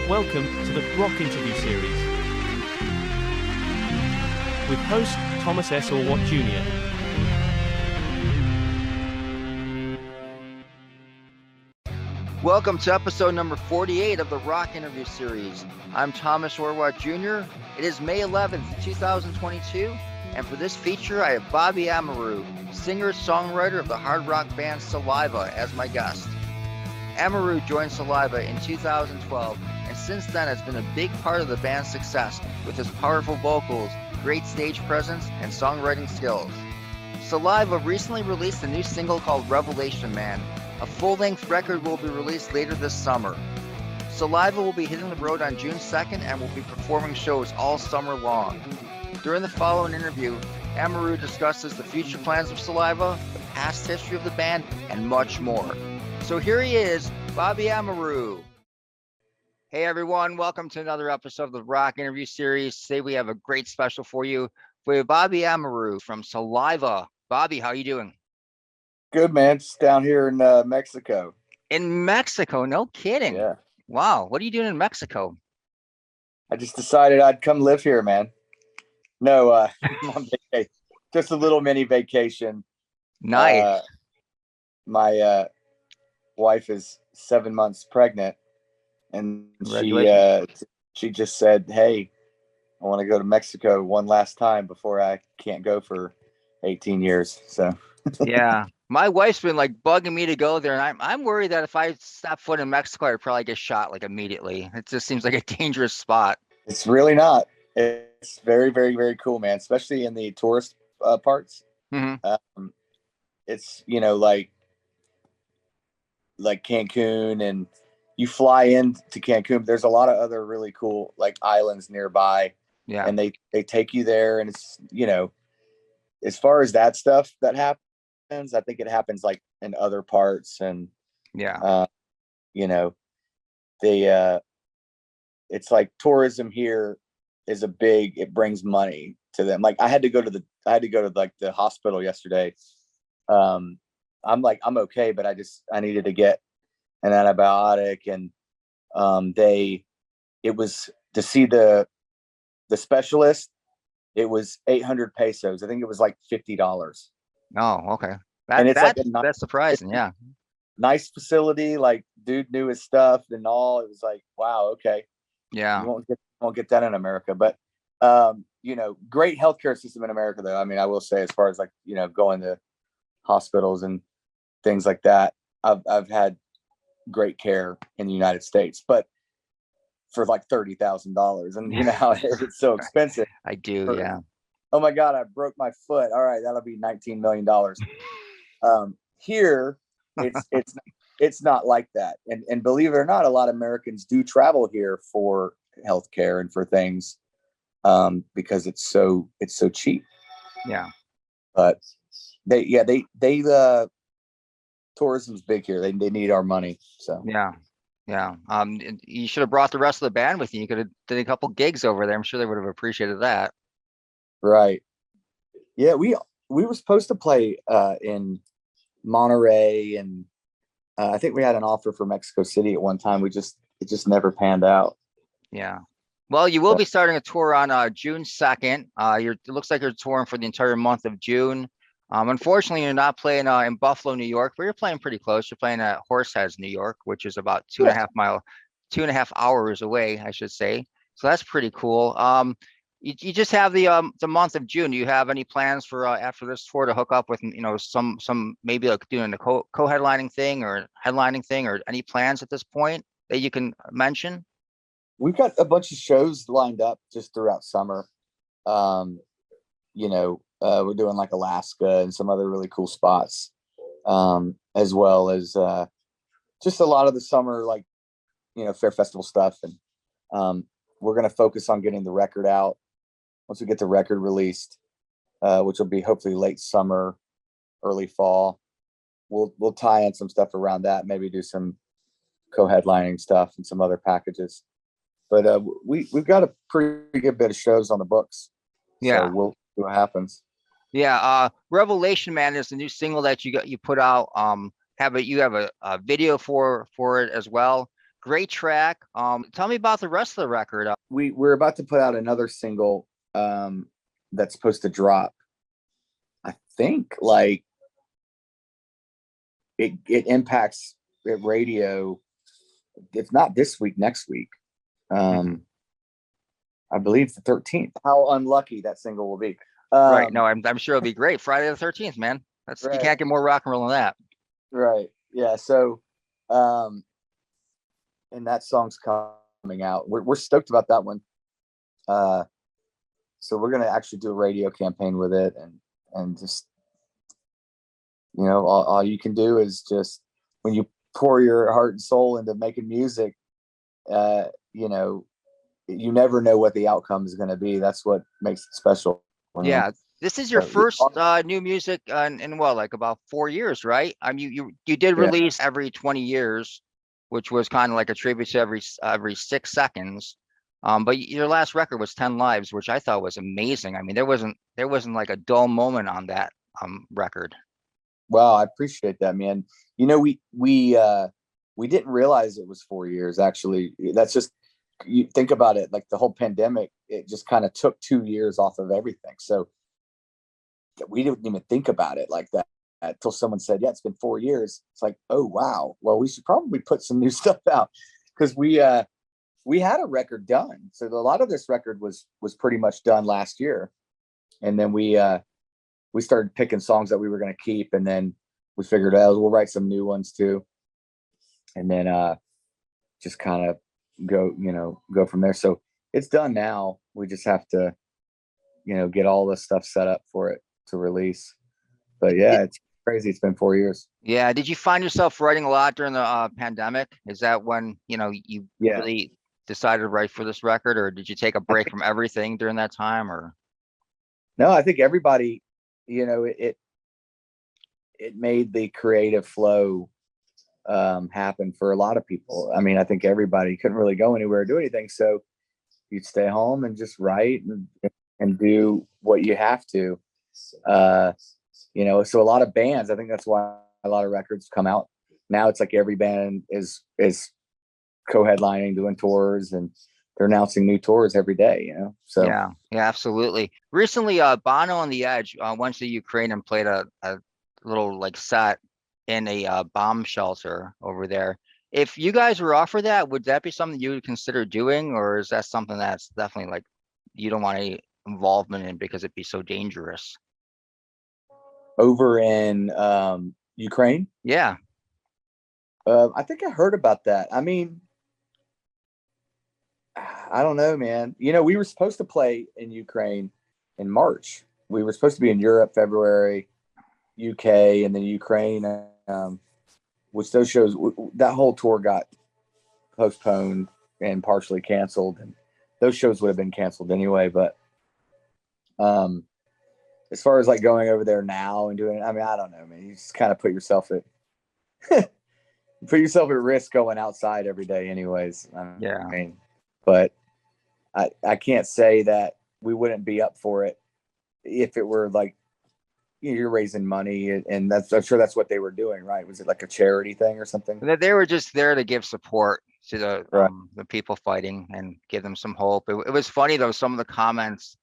Welcome to the Rock Interview Series with host Thomas S. Orwatt Jr. Welcome to episode number 48 of the Rock Interview Series. I'm Thomas Orwatt Jr. It is May 11th, 2022, and for this feature I have Bobby Amaru, singer-songwriter of the hard rock band Saliva, as my guest. Amaru joined Saliva in 2012, and since then has been a big part of the band's success with his powerful vocals, great stage presence, and songwriting skills. Saliva recently released a new single called Revelation Man. A full-length record will be released later this summer. Saliva will be hitting the road on June 2nd and will be performing shows all summer long. During the following interview, Amaru discusses the future plans of Saliva, the past history of the band, and much more. So here he is, Bobby Amaru. Hey everyone, welcome to another episode of the Rock Interview Series. Today we have a great special for you. We have Bobby Amaru from Saliva. Bobby, how are you doing? Good, man. Just down here in Mexico. In Mexico? No kidding. Yeah. Wow. What are you doing in Mexico? I just decided I'd come live here, man. No, on vacation. Just a little mini vacation. Nice. My wife is 7 months pregnant, and she just said, "Hey, I want to go to Mexico one last time before I can't go for 18 years." So yeah. My wife's been like bugging me to go there, and I'm worried that if I step foot in Mexico, I'd probably get shot like immediately. It just seems like a dangerous spot. It's really not. It's very, very, very cool, man. Especially in the tourist parts. Mm-hmm. It's like Cancun, and you fly into Cancun. There's a lot of other really cool like islands nearby. Yeah. And they take you there, and it's as far as that stuff that happens, I think it happens like in other parts, and it's like tourism here is it brings money to them. Like I had to go to like the hospital yesterday. I'm okay, but I needed to get an antibiotic, and it was to see the specialist. It was 800 pesos. I think it was like $50. Oh, okay. That's surprising. Yeah. Nice facility. Like dude knew his stuff and all. It was like, wow. Okay. Yeah. You won't get that in America, but great healthcare system in America, though. I mean, I will say, as far as like, going to hospitals and things like that, I've had great care in the United States, but for like $30,000, and it's so expensive. I do. Yeah. Oh my God, I broke my foot. All right, that'll be $19 million. Here, it's not like that. And believe it or not, a lot of Americans do travel here for healthcare and for things, because it's so cheap. Yeah. But tourism's big here. They need our money. So yeah. You should have brought the rest of the band with you. You could have did a couple gigs over there. I'm sure they would have appreciated that. Right. Yeah, we were supposed to play in Monterey, and I think we had an offer for Mexico City at one time. It just never panned out. Yeah. Well, you will be starting a tour on June 2nd. It looks like you're touring for the entire month of June. Unfortunately, you're not playing in Buffalo, New York, but you're playing pretty close. You're playing at Horseheads, New York, which is about 2.5 hours away, I should say. So that's pretty cool. You just have the month of June. Do you have any plans for after this tour to hook up with some maybe like doing a co-headlining thing or headlining thing, or any plans at this point that you can mention? We've got a bunch of shows lined up just throughout summer. We're doing like Alaska and some other really cool spots, as well as just a lot of the summer, like, fair festival stuff. And we're going to focus on getting the record out. Once we get the record released, which will be hopefully late summer, early fall, we'll tie in some stuff around that, maybe do some co-headlining stuff and some other packages. But we've got a pretty good bit of shows on the books. Yeah. So we'll see what happens. Yeah. Revelation Man is the new single that you put out. You have a video for it as well. Great track. Tell me about the rest of the record. We're about to put out another single that's supposed to drop. I think like it impacts radio. If not this week, next week. I believe the 13th. How unlucky that single will be. Right. No, I'm sure it'll be great. Friday the 13th, man. Right. You can't get more rock and roll than that. Right. Yeah. So, and that song's coming out. We're stoked about that one. So we're gonna actually do a radio campaign with it, and just, you know, all you can do is just, when you pour your heart and soul into making music, you know, you never know what the outcome is going to be. That's what makes it special. Yeah. This is your first new music in what, like about 4 years, right? I mean, you did release every 20 years, which was kind of like a tribute to every 6 seconds. But your last record was 10 Lives, which I thought was amazing. I mean, there wasn't like a dull moment on that record. Wow, I appreciate that, man. You know, we didn't realize it was 4 years. Actually, that's just, you think about it, like the whole pandemic, it just kind of took 2 years off of everything. So we didn't even think about it like that until someone said, "Yeah, it's been 4 years." It's like, oh wow, well, we should probably put some new stuff out, because we had a record done. So a lot of this record was pretty much done last year, and then we started picking songs that we were going to keep, and then we figured out we'll write some new ones too, and then just kind of go from there. So it's done now. We just have to, get all the stuff set up for it to release. But yeah, it's crazy. It's been 4 years. Yeah. Did you find yourself writing a lot during the pandemic? Is that when you really decided to write for this record, or did you take a break from everything during that time? Or no, I think everybody, it made the creative flow happen for a lot of people. I mean, I think everybody couldn't really go anywhere or do anything, so you'd stay home and just write and do what you have to. So a lot of bands, I think that's why a lot of records come out now. It's like every band is co-headlining, doing tours, and they're announcing new tours every day, So yeah, absolutely. Recently, Bono on the Edge went to Ukraine and played a little like set in a bomb shelter over there. If you guys were offered that, would that be something you would consider doing, or is that something that's definitely like you don't want any involvement in because it'd be so dangerous? Over in Ukraine? Yeah. I think I heard about that. I mean, I don't know, man. We were supposed to play in Ukraine in March. We were supposed to be in Europe, February, UK, and then Ukraine, which those shows, that whole tour got postponed and partially canceled, and those shows would have been canceled anyway. But as far as like going over there now and doing it, I mean, I don't know, man. You just kind of put yourself at risk going outside every day anyways. Yeah. I mean, but I can't say that we wouldn't be up for it if it were like, you're raising money, and I'm sure that's what they were doing, right? Was it like a charity thing or something? They were just there to give support to Right. The people fighting and give them some hope. It was funny though, some of the comments.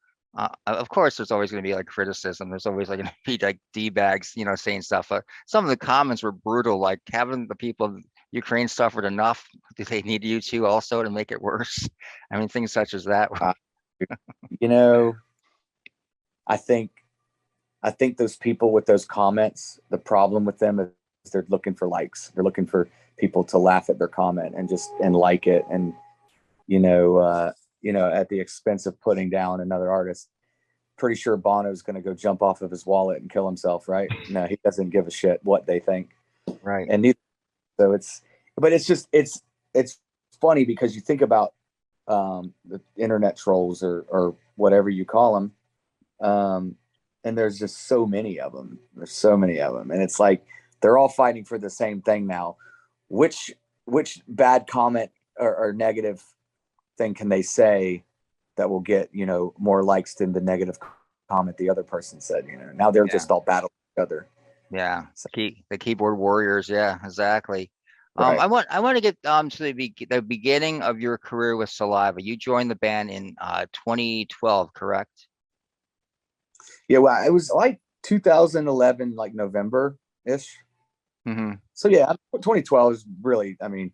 Of course, there's always going to be like criticism. There's always like going to be like D-bags, saying stuff. Some of the comments were brutal. Like, haven't the people of Ukraine suffered enough? Do they need you to also to make it worse? I mean, things such as that. I think those people with those comments, the problem with them is they're looking for likes. They're looking for people to laugh at their comment and like it, and at the expense of putting down another artist. Pretty sure Bono's going to go jump off of his wallet and kill himself, right? No, he doesn't give a shit what they think, Right? And neither. So it's funny because you think about the internet trolls or whatever you call them. And there's just so many of them. And it's like, they're all fighting for the same thing now. Which bad comment or negative thing can they say that will get, more likes than the negative comment the other person said, now they're just all battling each other. Yeah. So the keyboard warriors. Yeah, exactly. Right. I want to get to the beginning of your career with Saliva. You joined the band in 2012, correct? Yeah, well, it was like 2011, like November ish. Mm-hmm. So yeah, 2012 is really, I mean,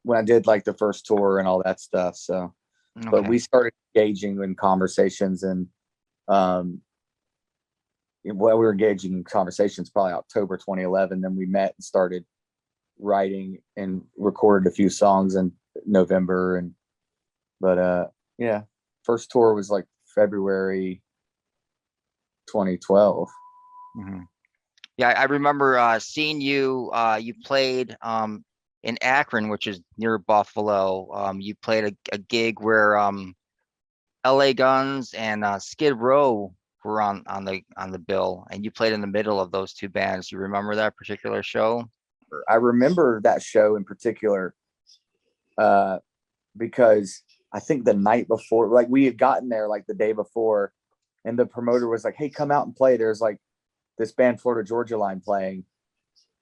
when I did like the first tour and all that stuff. So, but Okay. we started engaging in conversations, and um, well, we were engaging in conversations probably October 2011. Then we met and started writing and recorded a few songs in November. And but yeah, first tour was like February 2012. Mm-hmm. Yeah, I remember seeing you. You played in Akron, which is near Buffalo. You played a gig where LA Guns and Skid Row were on the bill, and you played in the middle of those two bands. You remember that particular show? I remember that show in particular uh, because I think the night before, like we had gotten there like the day before, and the promoter was like, "Hey, come out and play." There's like this band, Florida Georgia Line, playing,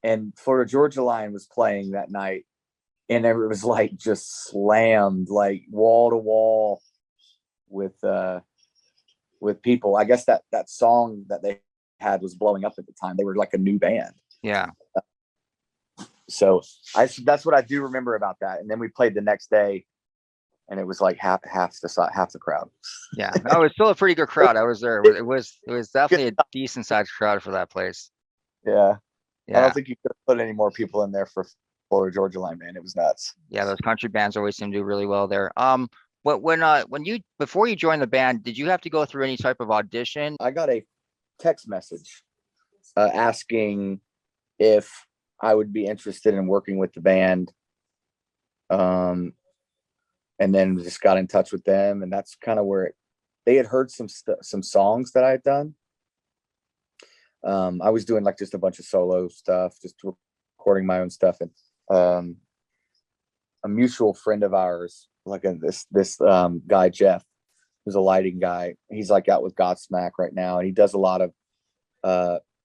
and Florida Georgia Line was playing that night, and it was like just slammed, like wall to wall with people. I guess that song that they had was blowing up at the time. They were like a new band. Yeah. So that's what I do remember about that. And then we played the next day, and it was like half the crowd. Yeah. No, it was still a pretty good crowd. I was there. It was definitely a decent sized crowd for that place. Yeah, I Yeah. don't think you could have put any more people in there for Florida Georgia Line, man. It was nuts. Yeah, those country bands always seem to do really well there. When you before you joined the band, did you have to go through any type of audition? I got a text message asking if I would be interested in working with the band. Um, and then just got in touch with them, and that's kind of where they had heard some songs that I had done. I was doing like just a bunch of solo stuff, just recording my own stuff, and a mutual friend of ours, like this guy Jeff, who's a lighting guy. He's like out with Godsmack right now, and he does a lot of.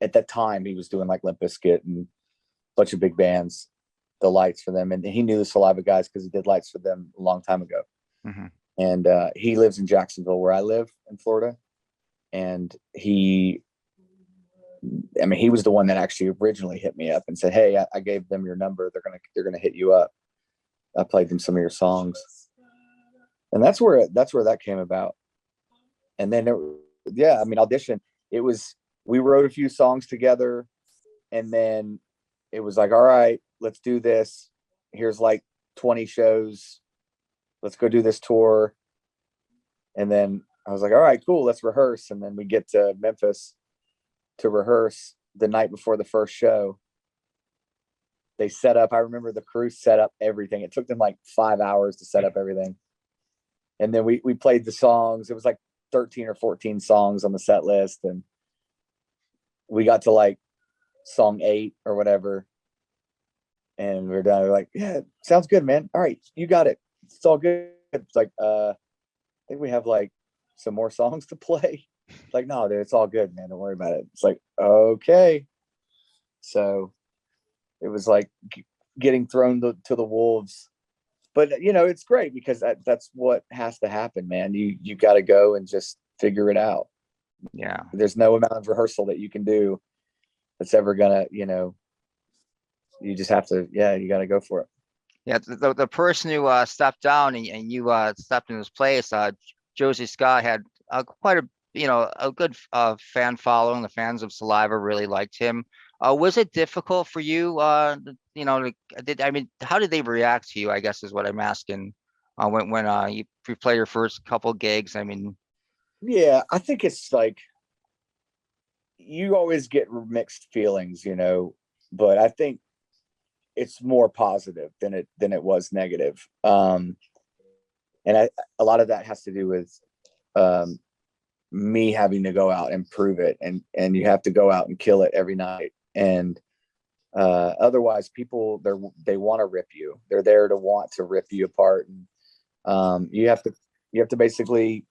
At that time, he was doing like Limp Bizkit and a bunch of big bands, the lights for them, and he knew the Saliva guys because he did lights for them a long time ago. Mm-hmm. And he lives in Jacksonville, where I live in Florida, and he was the one that actually originally hit me up and said, "Hey, I gave them your number. They're gonna hit you up. I played them some of your songs," and that's where that came about. And then, audition. It was we wrote a few songs together, and then it was like, all right, let's do this. Here's like 20 shows. Let's go do this tour. And then I was like, all right, cool. Let's rehearse. And then we get to Memphis to rehearse the night before the first show. They set up, I remember the crew set up everything. It took them like 5 hours to set up everything. And then we played the songs. It was like 13 or 14 songs on the set list. And we got to like song 8 or whatever. And we're done. We're like, yeah, sounds good, man. All right, you got it. It's all good. It's like, I think we have like some more songs to play. It's like, no, dude, it's all good, man. Don't worry about it. It's like, okay. So it was like getting thrown to the wolves. But it's great because that's what has to happen, man. You got to go and just figure it out. Yeah. There's no amount of rehearsal that you can do that's ever gonna, you just have to, you got to go for it. Yeah, the person who stepped down and you stepped in his place, Josie Scott had quite a good fan following. The fans of Saliva really liked him. Was it difficult for you? How did they react to you? I guess is what I'm asking. When you play your first couple gigs, I mean. Yeah, I think it's like you always get mixed feelings, but I think it's more positive than it was negative. And a lot of that has to do with me having to go out and prove it, and you have to go out and kill it every night. And otherwise, people they want to rip you. They're there to want to rip you apart, and you have to basically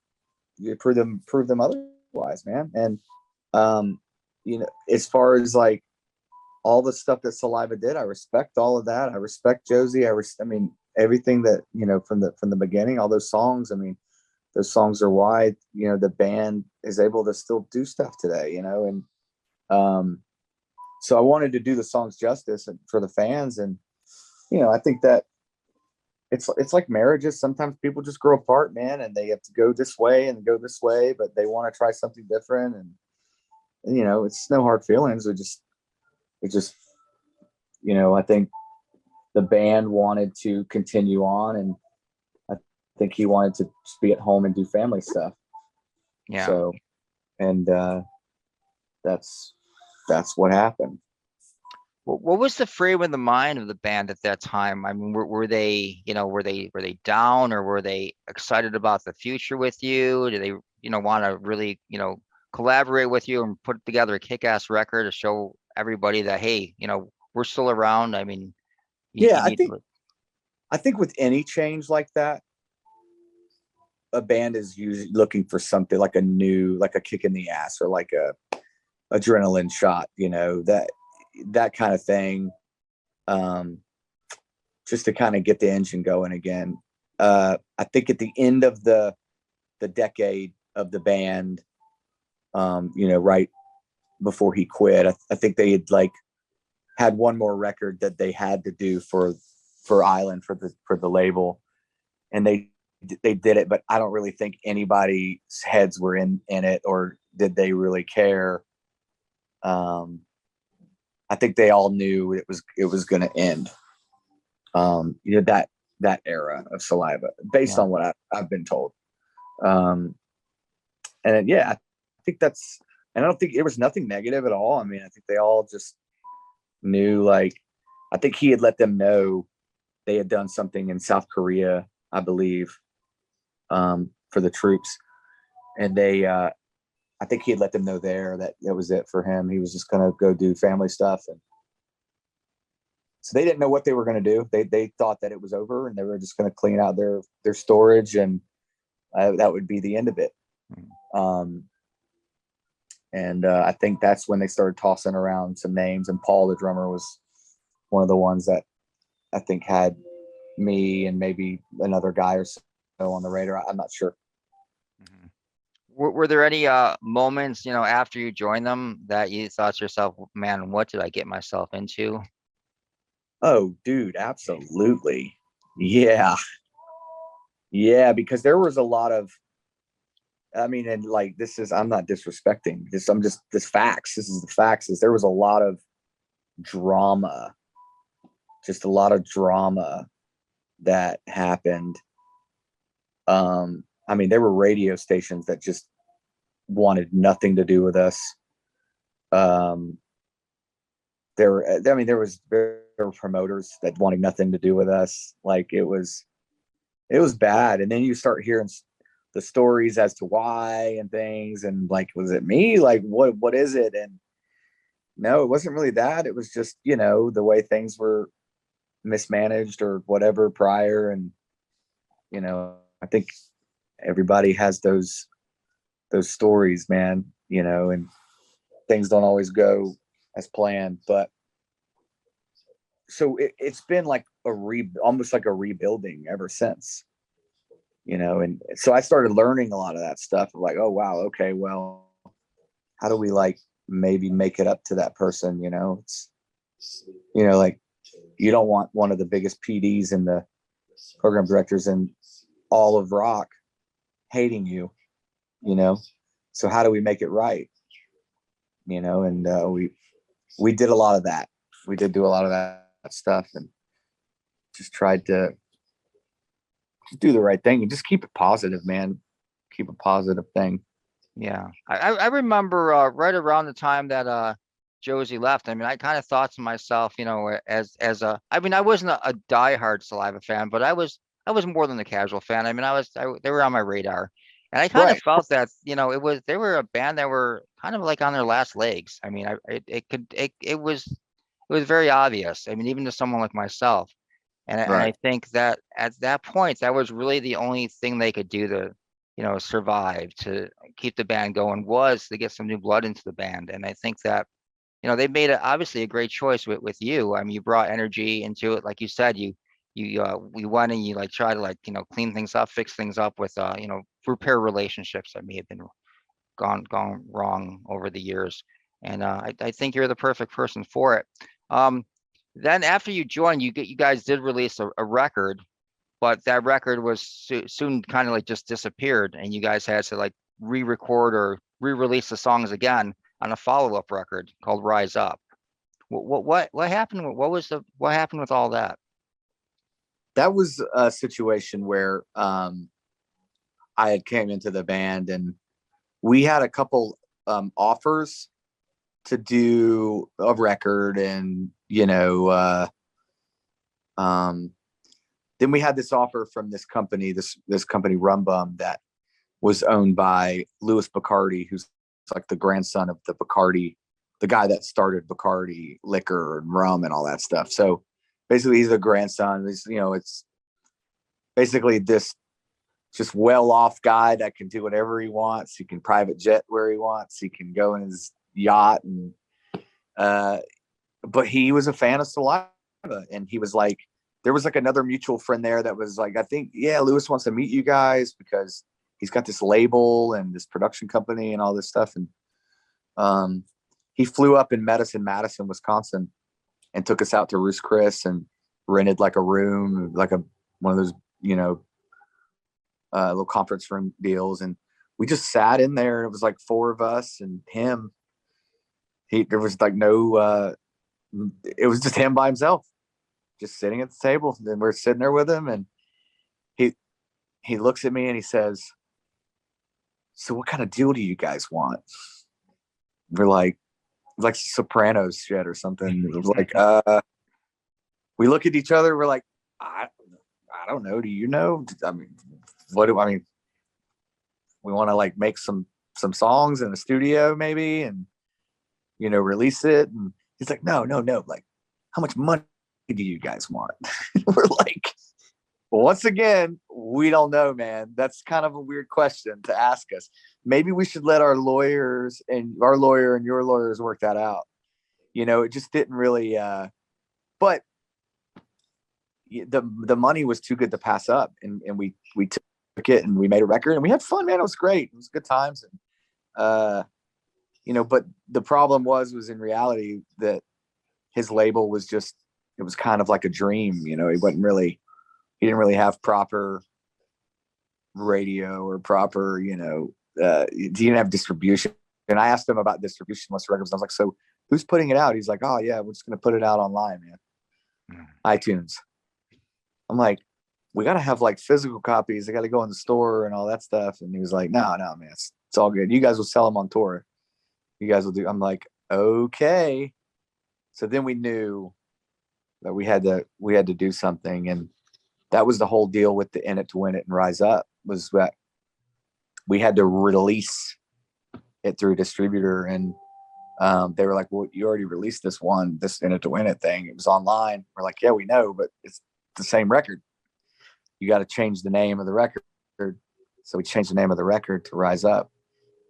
prove them otherwise, man. And as far as like all the stuff that Saliva did. I respect all of that. I respect Josie. I mean, everything that, you know, from the beginning, all those songs. I mean, those songs are why, you know, the band is able to still do stuff today, you know. And so I wanted to do the songs justice for the fans. And, you know, I think that it's like marriages. Sometimes people just grow apart, man, and they have to go this way and go this way, but they want to try something different. And you know, it's no hard feelings. It just, you know, I think the band wanted to continue on, and I think he wanted to just be at home and do family stuff. Yeah. So, and that's what happened. What was the frame of the mind of the band at that time? I mean, were they, you know, were they down, or were they excited about the future with you? Do they, you know, want to really, you know, collaborate with you and put together a kick-ass record to show everybody that, hey, you know, we're still around? I mean, yeah, I think with any change like that, a band is usually looking for something like a new, like a kick in the ass, or like a adrenaline shot, you know, that kind of thing, just to kind of get the engine going again. I think at the end of the decade of the band, you know, right before he quit, I think they had like had one more record that they had to do for Island, for the label, and they did it, but I don't really think anybody's heads were in it, or did they really care. I think they all knew it was going to end. You know, that era of Saliva, based on what I've been told. And yeah, I think and I don't think it was nothing negative at all. I mean, I think they all just knew, like, I think he had let them know they had done something in South Korea, I believe, for the troops. And I think he had let them know there that was it for him. He was just going to go do family stuff. And so they didn't know what they were going to do. They thought that it was over, and they were just going to clean out their storage, and that would be the end of it. And I think that's when they started tossing around some names. And Paul, the drummer, was one of the ones that I think had me and maybe another guy or so on the radar. I'm not sure. Were there any moments, you know, after you joined them that you thought to yourself, man, what did I get myself into? Oh, dude, absolutely. Yeah. Yeah, because there was a lot of, I mean, and like, I'm not disrespecting this. This facts. This is the facts. There was a lot of drama, just a lot of drama that happened. I mean, there were radio stations that just wanted nothing to do with us. There were promoters that wanted nothing to do with us. Like, it was bad. And then you start hearing the stories as to why and things, and like, was it me? Like, what is it? And no, it wasn't really that. It was just, you know, the way things were mismanaged or whatever prior. And, you know, I think everybody has those stories, man, you know, and things don't always go as planned. But so it's been like almost like a rebuilding ever since, you know. And so I started learning a lot of that stuff of like, oh wow, okay, well, how do we like maybe make it up to that person, you know? It's, you know, like, you don't want one of the biggest PDs and the program directors in all of rock hating you, you know. So how do we make it right, you know? And we did a lot of that. We did do a lot of that stuff, and just tried to do the right thing and just keep it positive, man. Keep a positive thing. Yeah, I remember right around the time that Josie left. I mean, I kind of thought to myself, you know, I mean, I wasn't a diehard Saliva fan, but I was more than a casual fan. I mean, they were on my radar, and I kind of felt that, you know, they were a band that were kind of like on their last legs. I mean, it was very obvious. I mean, even to someone like myself. And I think that at that point, that was really the only thing they could do to, you know, survive, to keep the band going, was to get some new blood into the band. And I think that they made obviously a great choice with you. I mean, you brought energy into it, like you said. We went and you like try to like clean things up, fix things up with repair relationships that may have been gone wrong over the years. And I think you're the perfect person for it. Then after you joined, you guys did release a record, but that record was soon kind of like just disappeared, and you guys had to like re-record or re-release the songs again on a follow-up record called Rise Up. What happened? What happened with all that? That was a situation where I had came into the band, and we had a couple offers to do a record, and then we had this offer from this company, this company Rum Bum, that was owned by Louis Bacardi, who's like the grandson of the Bacardi, the guy that started Bacardi liquor and rum and all that stuff. So basically he's the grandson. It's basically this just well-off guy that can do whatever he wants. He can private jet where he wants. He can go in his yacht, and but he was a fan of Saliva, and he was like, there was like another mutual friend there that was like, I think, yeah, Louis wants to meet you guys because he's got this label and this production company and all this stuff. And he flew up and met us in Madison, Wisconsin, and took us out to Ruth's Chris and rented like a room, like one of those, little conference room deals. And we just sat in there, and it was like four of us and him. There was like no, it was just him by himself, just sitting at the table. And then we're sitting there with him, and he looks at me and he says, "So what kind of deal do you guys want?" We're like Sopranos shit or something. It was like, we look at each other. We're like, I don't know. Do you know? I mean, we want to like make some songs in the studio maybe, and release it. And he's like, no. Like, how much money do you guys want? We're like, well, once again, we don't know, man. That's kind of a weird question to ask us. Maybe we should let our lawyers and our lawyer and your lawyers work that out. It just didn't really, but the money was too good to pass up. And we took it, and we made a record, and we had fun, man. It was great. It was good times. And, but the problem was in reality that his label was just, it was kind of like a dream. He didn't really have proper radio or proper, he didn't have distribution. And I asked him about distribution once the record was. I was like, so who's putting it out? He's like, oh yeah, we're just going to put it out online, man. iTunes. I'm like, we got to have like physical copies. They got to go in the store and all that stuff. And he was like, no, man, it's all good. You guys will sell them on tour. You guys will do. I'm like, okay. So then we knew that we had to do something. And that was the whole deal with the In It to Win It and Rise Up, was that we had to release it through a distributor. And they were like, well, you already released this In It to Win It thing. It was online. We're like, yeah, we know, but it's the same record. You got to change the name of the record. So we changed the name of the record to Rise Up,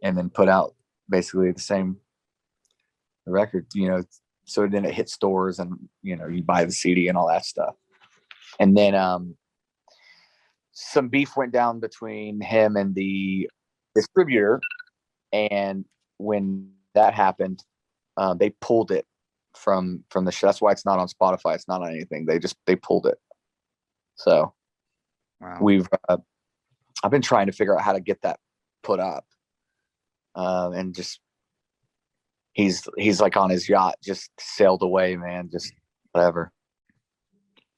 and then put out basically the record, so then it hit stores, and, you buy the CD and all that stuff. And then some beef went down between him and the distributor. And when that happened, they pulled it from the show. That's why it's not on Spotify. It's not on anything. They pulled it. So wow. I've been trying to figure out how to get that put up. And just, he's like on his yacht, just sailed away, man, just whatever.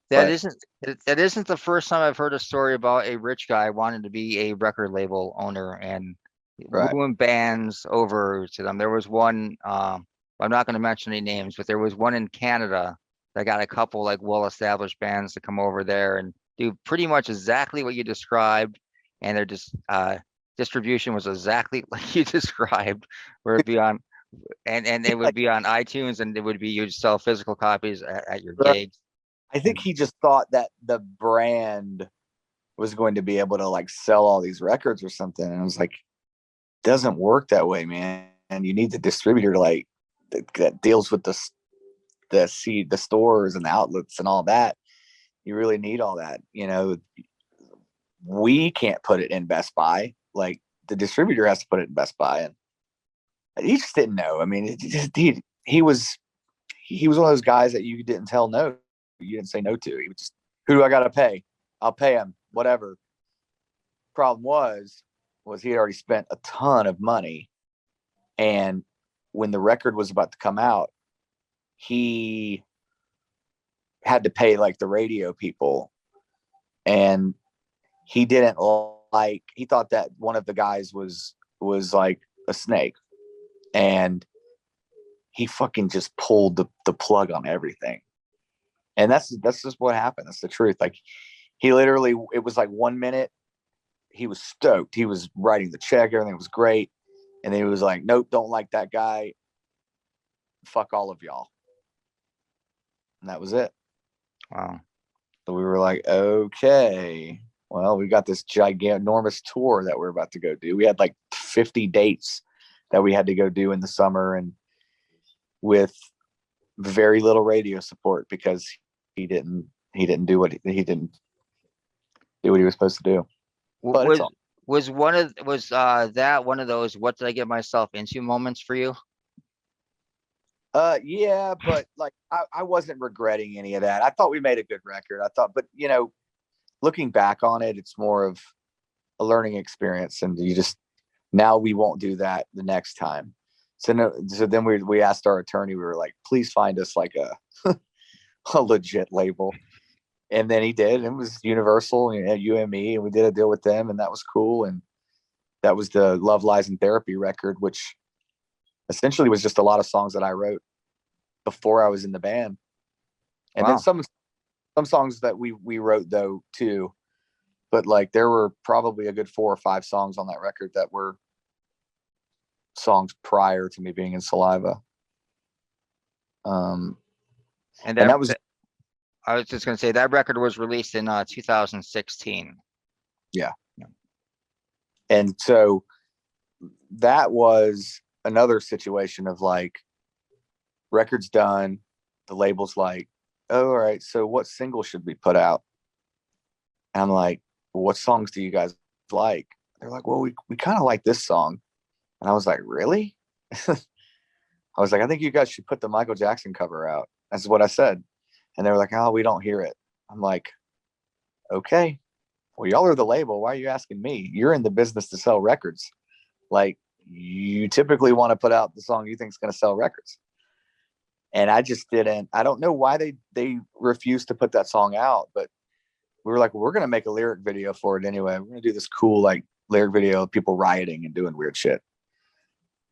That isn't the first time I've heard a story about a rich guy wanting to be a record label owner and wooing bands over to them. There was one, I'm not going to mention any names, but there was one in Canada that got a couple like well-established bands to come over there and do pretty much exactly what you described. And their distribution was exactly like you described, where it'd be on, and it would be on iTunes, and it would be, you'd sell physical copies at your gigs. I think he just thought that the brand was going to be able to like sell all these records or something. And I was like, doesn't work that way, man. And you need the distributor to like that deals with the stores and the outlets and all that. You really need all that. We can't put it in Best Buy. Like, the distributor has to put it in Best Buy, and he just didn't know. I mean, he was one of those guys that you didn't tell no. You didn't say no to. He was just, who do I got to pay? I'll pay him, whatever. Problem was he had already spent a ton of money, and when the record was about to come out, he had to pay like the radio people, and he didn't like, he thought that one of the guys was like a snake, and he fucking just pulled the plug on everything. And that's just what happened. That's the truth. Like, he literally, it was like 1 minute he was stoked, he was writing the check, everything was great, and then he was like, nope, don't like that guy, fuck all of y'all. And that was it. Wow. So we were like, okay, well, we got this enormous tour that we're about to go do. We had like 50 dates that we had to go do in the summer, and with very little radio support, because he didn't do what he was supposed to do. But was that one of those what did I get myself into moments for you? Yeah, but like, I wasn't regretting any of that. I thought we made a good record. But looking back on it, it's more of a learning experience, and now we won't do that the next time. So then we asked our attorney, we were like, please find us like a a legit label. And then he did. It was Universal and UME, and we did a deal with them, and that was cool. And that was the Love, Lies, and Therapy record, which essentially was just a lot of songs that I wrote before I was in the band. And then some songs that we wrote though too. But like, there were probably a good 4 or 5 songs on that record that were songs prior to me being in Saliva. And that was, I was just going to say, that record was released in 2016. Yeah. And so that was another situation of like, record's done, the label's like, oh, all right, so what single should we put out? And I'm like, well, what songs do you guys like? They're like, well, we kind of like this song. And I was like, really? I was like, I think you guys should put the Michael Jackson cover out. That's what I said. And they were like, oh, we don't hear it. I'm like, okay, well, y'all are the label. Why are you asking me? You're in the business to sell records. Like, you typically want to put out the song you think is going to sell records. And I just didn't. I don't know why they refused to put that song out, but we were like, well, we're going to make a lyric video for it anyway. We're going to do this cool like lyric video of people rioting and doing weird shit.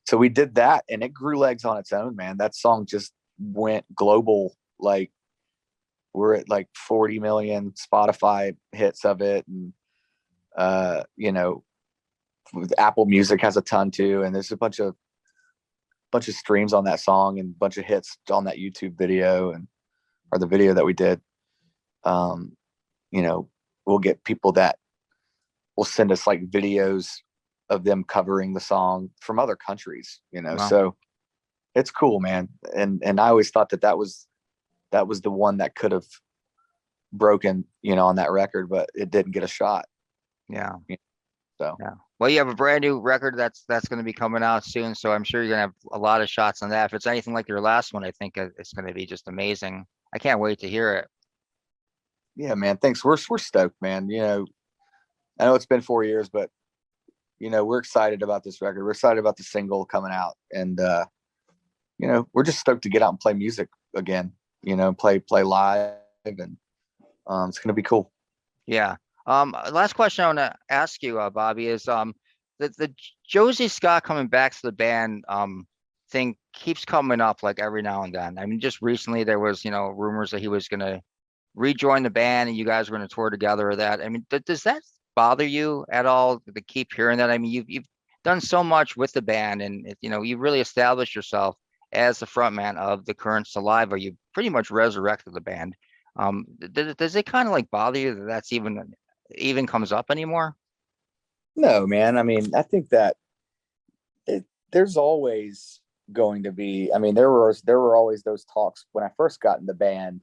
So we did that, and it grew legs on its own, man. That song just went global. Like, we're at like 40 million Spotify hits of it. And, Apple Music has a ton too. And there's a bunch of streams on that song and a bunch of hits on that YouTube video or the video that we did. We'll get people that will send us like videos of them covering the song from other countries, Wow. So it's cool, man. And I always thought that was the one that could have broken, on that record, but it didn't get a shot. Yeah. So, yeah. Well, you have a brand new record that's going to be coming out soon. So I'm sure you're going to have a lot of shots on that. If it's anything like your last one, I think it's going to be just amazing. I can't wait to hear it. Yeah, man. Thanks. We're stoked, man. I know it's been 4 years, but we're excited about this record. We're excited about the single coming out, and we're just stoked to get out and play music again. Play live, and it's gonna be cool. Yeah. Last question I want to ask you, Bobby, is the Josie Scott coming back to the band thing keeps coming up like every now and then. I mean, just recently there was rumors that he was gonna rejoin the band and you guys were going to tour together or that. I mean, does that bother you at all to keep hearing that? I mean, you've done so much with the band, and you've really established yourself as the frontman of the current Saliva. You pretty much resurrected the band. Does it kind of like bother you that that's even comes up anymore? No, man. I mean, I think that there's always going to be, I mean, there were always those talks when I first got in the band,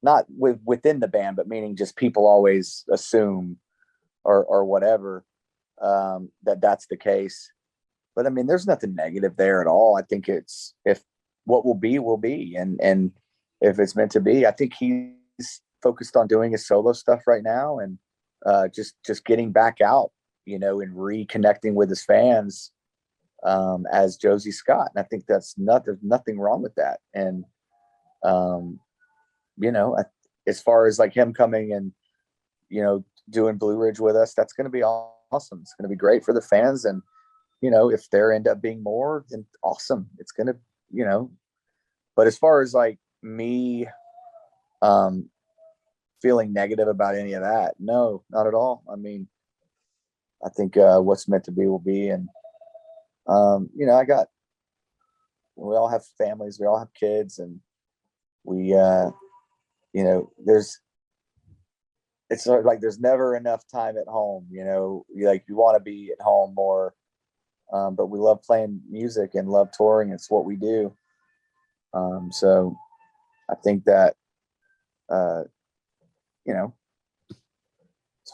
not within the band, but meaning just people always assume or whatever, that's the case. But I mean, there's nothing negative there at all. I think it's, if what will be, and if it's meant to be. I think he's focused on doing his solo stuff right now, and just getting back out, and reconnecting with his fans, as Josie Scott. And I think there's nothing wrong with that. And as far as like him coming and doing Blue Ridge with us, that's going to be awesome. It's going to be great for the fans. And if there end up being more, then awesome. It's going to, but as far as like me feeling negative about any of that, no, not at all. I mean, I think what's meant to be will be. And we all have families, we all have kids, and we it's like there's never enough time at home. You want to be at home more, but we love playing music and love touring. It's what we do. So I think that as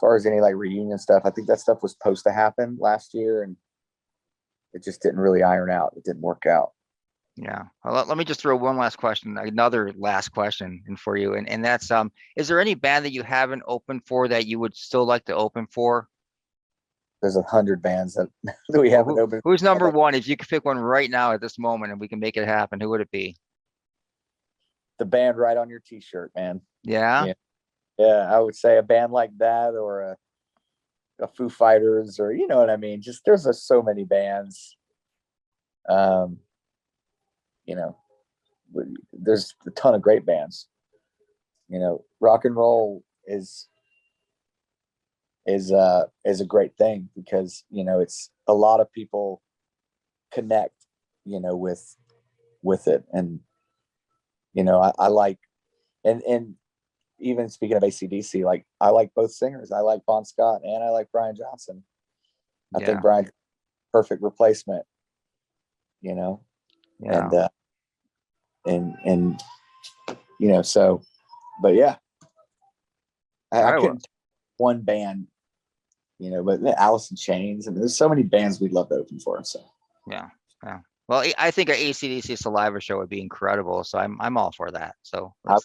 far as any like reunion stuff, I think that stuff was supposed to happen last year, and it just didn't really iron out. It didn't work out. Yeah. Well, let me just throw another last question in for you. And that's, is there any band that you haven't opened for that you would still like to open for? There's 100 bands that we haven't opened. Who's number one? If you could pick one right now at this moment and we can make it happen, who would it be? The band right on your t-shirt, man. Yeah. Yeah. I would say a band like that, or a Foo Fighters, or you know what I mean? Just there's so many bands. There's a ton of great bands. Rock and roll is a great thing, because it's a lot of people connect with it. And I like, and even speaking of AC/DC, like I like both singers. I like Bon Scott and I like Brian Johnson. I think Brian's perfect replacement. Yeah. So, but yeah, I couldn't pick one band, but Alice in Chains, and there's so many bands we'd love to open for. So yeah. Well, I think an AC/DC Saliva show would be incredible. So I'm all for that. So I'm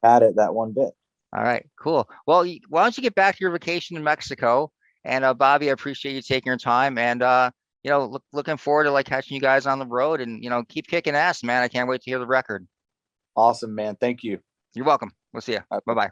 at it that one bit. All right, cool. Well, why don't you get back to your vacation in Mexico? And Bobby, I appreciate you taking your time, and looking forward to like catching you guys on the road, and keep kicking ass, man. I can't wait to hear the record. Awesome, man. Thank you. You're welcome. We'll see you. Bye-bye.